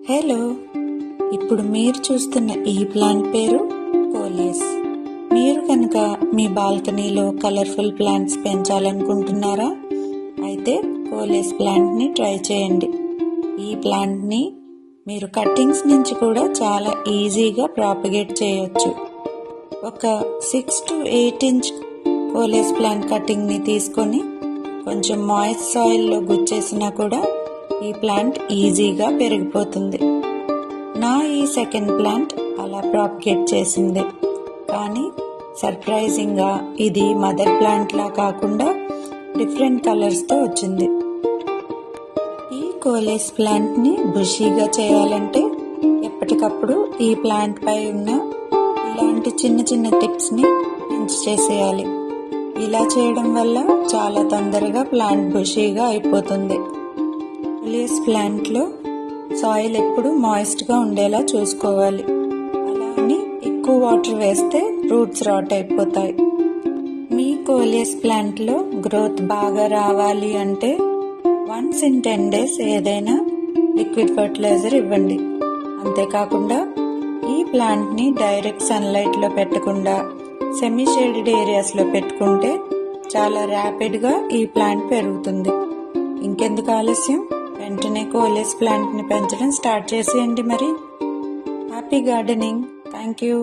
Hello, ఇప్పుడు మీరు చూస్తున్న ఈ ప్లాంట్ పేరు కోలియస్. మీరు కనుక మీ బాల్కనీలో కలర్ఫుల్ ప్లాంట్స్ పెంచాలనుకుంటున్నారా? అయితే కోలియస్ ప్లాంట్ని ట్రై చేయండి. ఈ ప్లాంట్ని మీరు కట్టింగ్స్ నుంచి కూడా చాలా ఈజీగా ప్రాపగేట్ చేయొచ్చు. ఒక 6 to 8 ఇంచ్ కోలియస్ ప్లాంట్ కటింగ్ని తీసుకొని కొంచెం మాయిస్ట్ సాయిల్లో గుచ్చేసినా కూడా ఈ ప్లాంట్ ఈజీగా పెరిగిపోతుంది. నా ఈ సెకండ్ ప్లాంట్ అలా ప్రాపగేట్ చేసింది, కానీ సర్ప్రైజింగ్గా ఇది మదర్ ప్లాంట్లా కాకుండా డిఫరెంట్ కలర్స్తో వచ్చింది. ఈ కోలియస్ ప్లాంట్ని బుషీగా చేయాలంటే ఎప్పటికప్పుడు ఈ ప్లాంట్ పై ఉన్న ఇలాంటి చిన్న చిన్న టిప్స్ని పెంచి చేసేయాలి. ఇలా చేయడం వల్ల చాలా తొందరగా ప్లాంట్ బుషీగా అయిపోతుంది. కోలియస్ ప్లాంట్లో సాయిల్ ఎప్పుడు మాయిస్ట్గా ఉండేలా చూసుకోవాలి. అలా అని ఎక్కువ వాటర్ వేస్తే రూట్స్ రాట్ అయిపోతాయి. మీ కోలియస్ ప్లాంట్లో గ్రోత్ బాగా రావాలి అంటే వన్స్ ఇన్ 10 days ఏదైనా లిక్విడ్ ఫర్టిలైజర్ ఇవ్వండి. అంతేకాకుండా ఈ ప్లాంట్ని డైరెక్ట్ సన్లైట్లో పెట్టకుండా సెమీ షేడెడ్ ఏరియాస్లో పెట్టుకుంటే చాలా ర్యాపిడ్గా ఈ ప్లాంట్ పెరుగుతుంది. ఇంకెందుకు ఆలస్యం, వెంటనే కోలియస్ ప్లాంట్ని పెంచడం స్టార్ట్ చేసేయండి. మరి హ్యాపీ గార్డెనింగ్. Thank you.